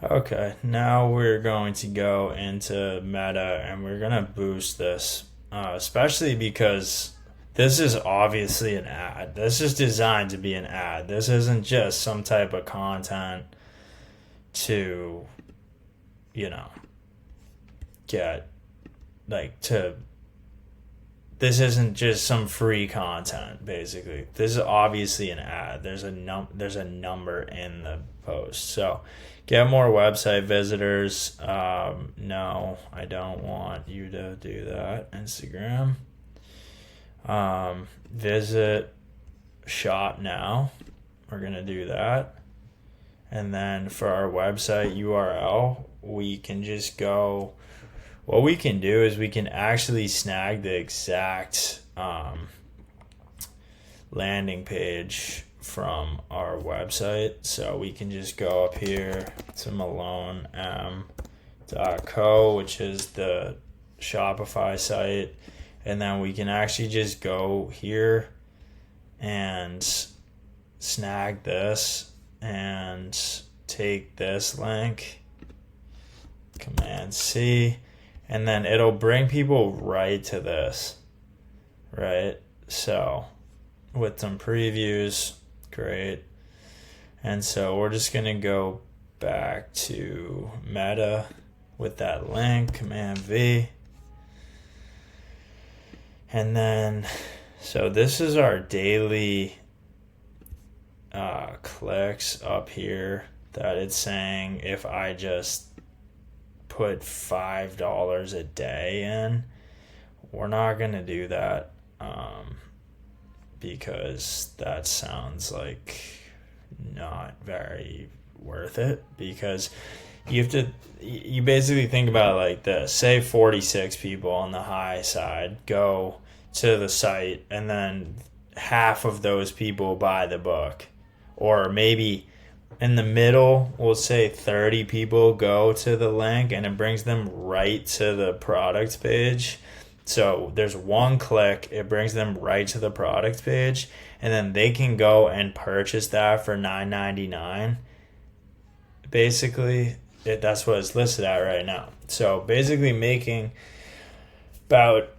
Okay, now we're going to go into Meta and we're going to boost this, especially because this is obviously an ad. This is designed to be an ad. This isn't just some type of content to, you know, get like to. This isn't just some free content. Basically, this is obviously an ad. There's a number in the post. So, get more website visitors. No, I don't want you to do that. Instagram. Visit shop now. We're gonna do that. And then for our website URL, we can just go. What we can do is we can actually snag the exact landing page from our website. So we can just go up here to malonem.co, which is the Shopify site. And then we can actually just go here and snag this and take this link, Command C, and then it'll bring people right to this, right? So with some previews, great. And so we're just going to go back to Meta with that link, Command V. And then, so this is our daily clicks up here that it's saying if I just put $5 a day in, we're not going to do that because that sounds like not very worth it, because you basically think about it like this. Say 46 people on the high side go to the site and then half of those people buy the book, or maybe in the middle we'll say 30 people go to the link and it brings them right to the product page. So there's one click, it brings them right to the product page, and then they can go and purchase that for $9.99. Basically that's what it's listed at right now. So basically making about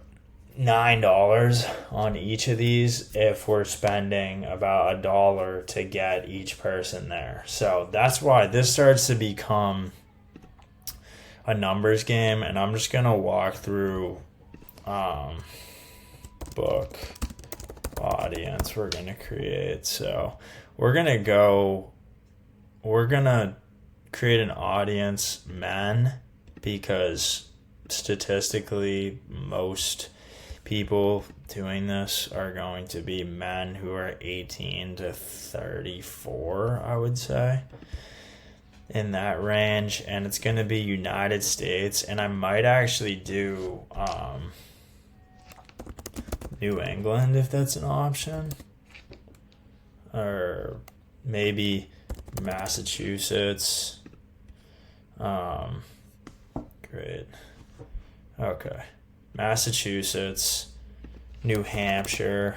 $9 on each of these if we're spending about $1 to get each person there. So that's why this starts to become a numbers game, and I'm just gonna walk through book audience we're gonna create. So we're gonna create an audience men, because statistically most people doing this are going to be men who are 18 to 34, I would say, in that range. And it's going to be United States, and I might actually do New England if that's an option, or maybe Massachusetts. Great. Okay. Massachusetts, New Hampshire,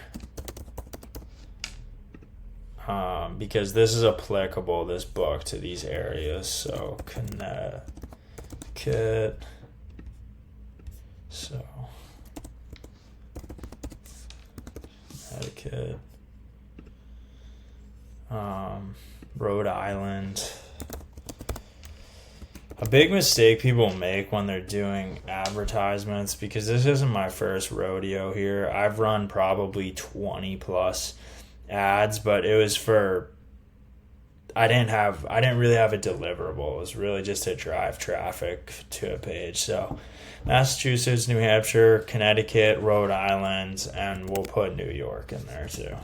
because this is applicable, this book, to these areas. So Connecticut, so Connecticut, Rhode Island. A big mistake people make when they're doing advertisements, because this isn't my first rodeo here. I've run probably 20 plus ads, but it was for, I didn't really have a deliverable. It was really just to drive traffic to a page. So Massachusetts, New Hampshire, Connecticut, Rhode Island, and we'll put New York in there too.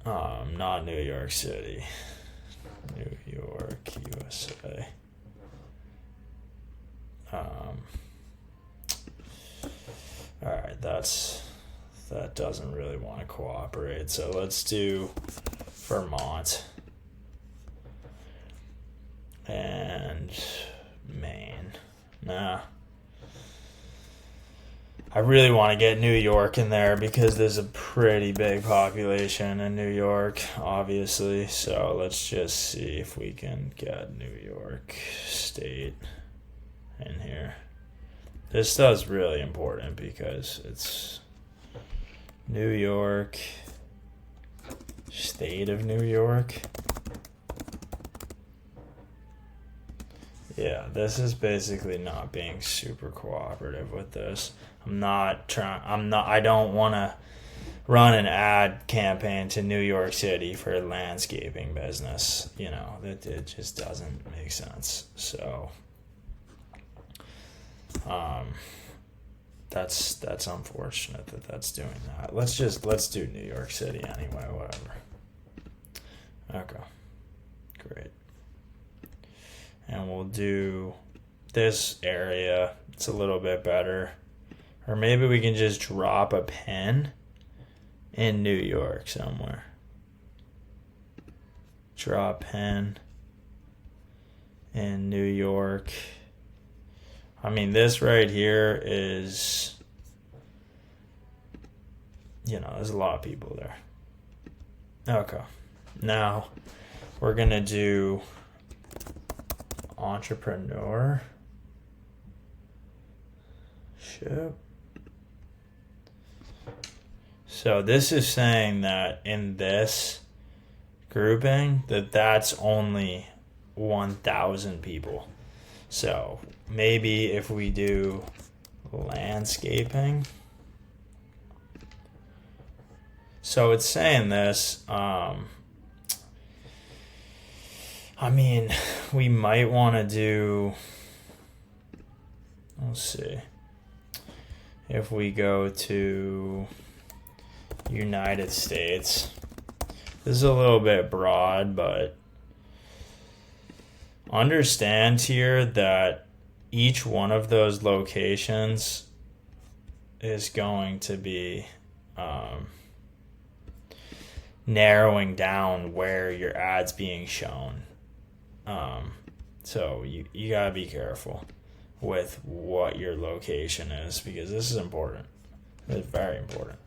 Not New York City. New York, USA. Alright, that doesn't really want to cooperate. So let's do Vermont and Maine. Nah. I really want to get New York in there because there's a pretty big population in New York, obviously. So let's just see if we can get New York State in here. This stuff's really important because it's New York, State of New York. Yeah, this is basically not being super cooperative with this. I don't want to run an ad campaign to New York City for a landscaping business. You know, it just doesn't make sense. So, that's unfortunate that's doing that. Let's do New York City anyway, whatever. Okay, great. And we'll do this area. It's a little bit better. Or maybe we can just drop a pin in New York somewhere. Draw a pin in New York. I mean, this right here is, you know, there's a lot of people there. Okay. Now, we're going to do entrepreneurship. So this is saying that in this grouping that's only 1,000 people. So maybe if we do landscaping. So it's saying this, I mean, we might want to do, let's see, if we go to United States, this is a little bit broad, but understand here that each one of those locations is going to be narrowing down where your ad's being shown. So you gotta be careful with what your location is because this is important. It's very important.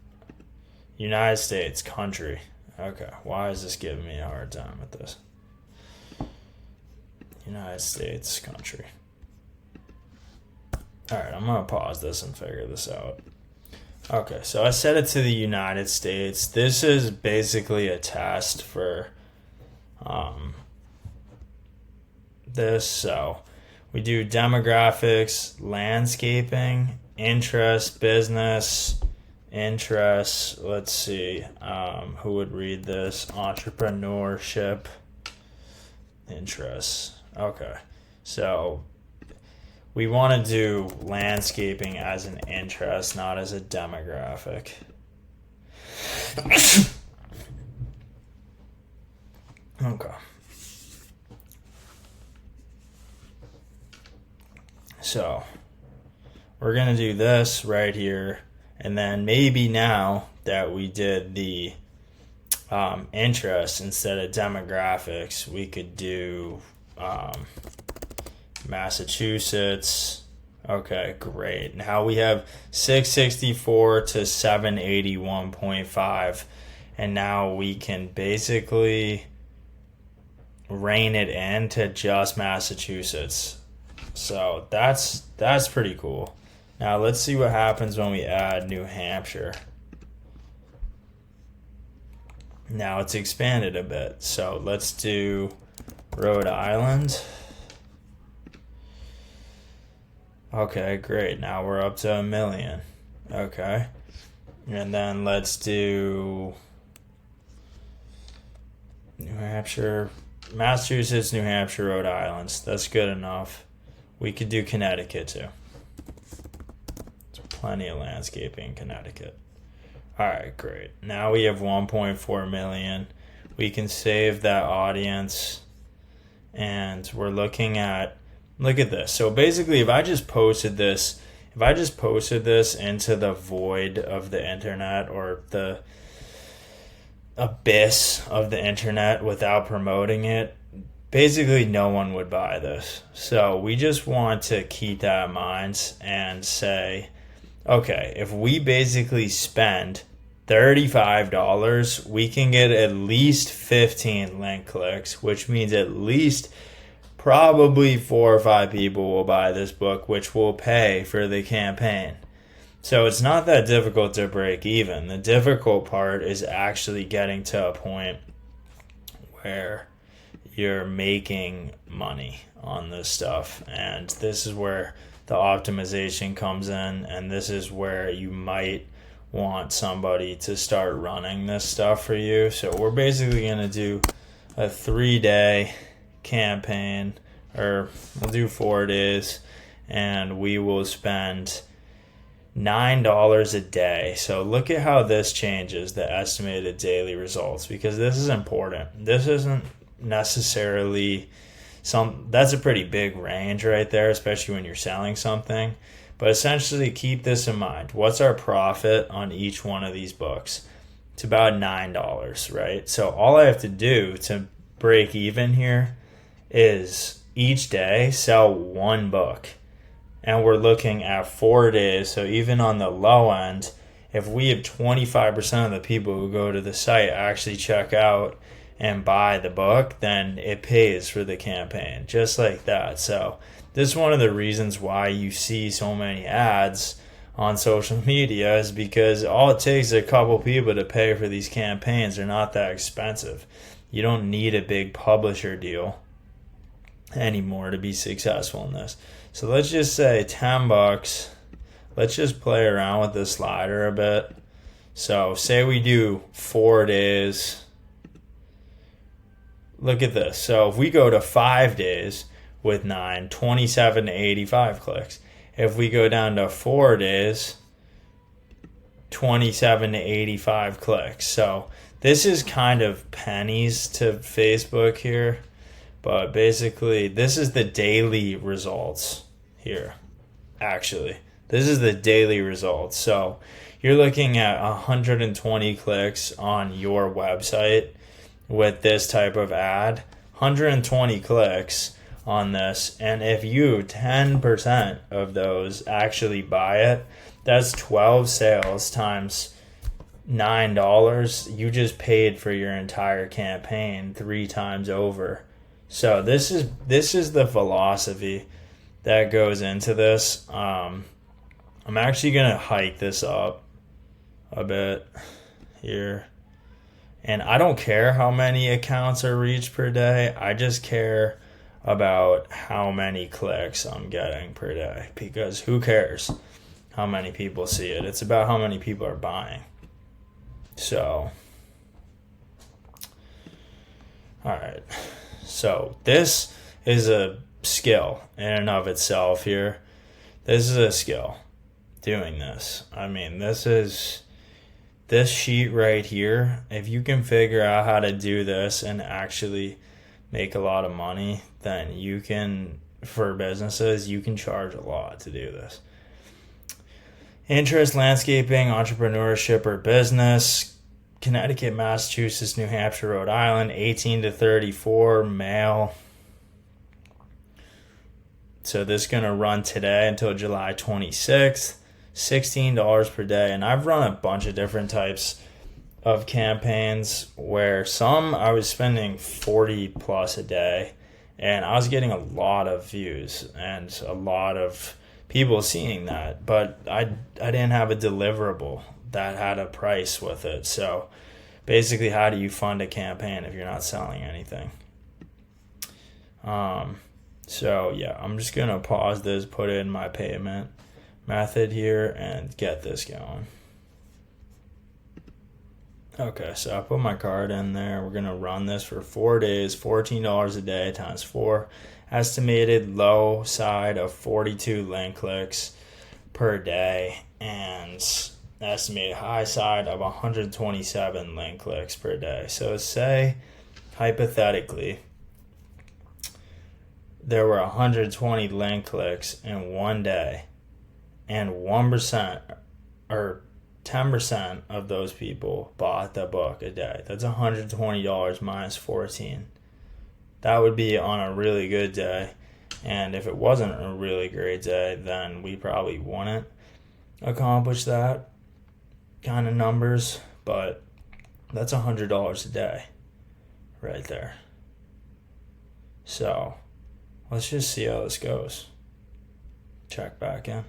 United States, country. Okay, why is this giving me a hard time with this? United States, country. Alright, I'm gonna pause this and figure this out. Okay, so I set it to the United States. This is basically a test for this. So we do demographics, landscaping, interest, business, interests. Let's see, who would read this? Entrepreneurship, interests. Okay, so we want to do landscaping as an interest, not as a demographic. Okay. So we're going to do this right here. And then maybe now that we did the interest instead of demographics, we could do Massachusetts. Okay, great. Now we have 664 to 781.5. And now we can basically rein it in to just Massachusetts. So that's pretty cool. Now let's see what happens when we add New Hampshire. Now it's expanded a bit. So let's do Rhode Island. Okay, great. Now we're up to 1 million. Okay. And then let's do New Hampshire, Massachusetts, New Hampshire, Rhode Island. That's good enough. We could do Connecticut too. There's plenty of landscaping in Connecticut. Alright, great. Now we have 1.4 million. We can save that audience. And we're looking at, look at this. So basically if I just posted this into the void of the internet or the abyss of the internet without promoting it, basically no one would buy this. So we just want to keep that in mind and say, okay, if we basically spend $35, we can get at least 15 link clicks, which means at least probably 4 or 5 people will buy this book, which will pay for the campaign. So it's not that difficult to break even. The difficult part is actually getting to a point where you're making money on this stuff. And this is where the optimization comes in, and this is where you might want somebody to start running this stuff for you. So we're basically going to do a 3-day campaign, or we'll do 4 days, and we will spend $9 a day. So look at how this changes the estimated daily results, because this is important. This isn't necessarily that's a pretty big range right there, especially when you're selling something. But essentially keep this in mind. What's our profit on each one of these books? It's about $9, right? So all I have to do to break even here is each day sell 1 book. And we're looking at 4 days. So even on the low end, if we have 25% of the people who go to the site actually check out and buy the book, then it pays for the campaign, just like that. So this is one of the reasons why you see so many ads on social media, is because all it takes is a couple people to pay for these campaigns. They're not that expensive. You don't need a big publisher deal anymore to be successful in this. So let's just say $10. Let's just play around with the slider a bit. So say we do 4 days. Look at this. So if we go to 5 days with 9, 27 to 85 clicks. If we go down to 4 days, 27 to 85 clicks. So this is kind of pennies to Facebook here. But basically, this is the daily results here. Actually, this is the daily results. So you're looking at 120 clicks on your website with this type of ad, 120 clicks on this, and if you 10% of those actually buy it, that's 12 sales times $9. You just paid for your entire campaign 3 times over. So this is the philosophy that goes into this. I'm actually gonna hike this up a bit here. And I don't care how many accounts are reached per day. I just care about how many clicks I'm getting per day. Because who cares how many people see it? It's about how many people are buying. So, alright. So this is a skill in and of itself here. This is a skill, doing this. I mean, this sheet right here, if you can figure out how to do this and actually make a lot of money, then you can, for businesses, you can charge a lot to do this. Interest, landscaping, entrepreneurship, or business. Connecticut, Massachusetts, New Hampshire, Rhode Island, 18 to 34, male. So this is going to run today until July 26th. $16 per day. And I've run a bunch of different types of campaigns where some I was spending 40 plus a day, and I was getting a lot of views and a lot of people seeing that, but I didn't have a deliverable that had a price with it. So basically, how do you fund a campaign if you're not selling anything? So yeah, I'm just gonna pause this, put in my payment method here, and get this going. Okay, so I put my card in there. We're gonna run this for 4 days, $14 a day times 4. Estimated low side of 42 link clicks per day, and estimated high side of 127 link clicks per day. So say, hypothetically, there were 120 link clicks in 1 day, and 1% or 10% of those people bought the book a day. That's $120 minus 14. That would be on a really good day. And if it wasn't a really great day, then we probably wouldn't. accomplish that kind of numbers, but that's $100 a day right there. So let's just see how this goes. Check back in.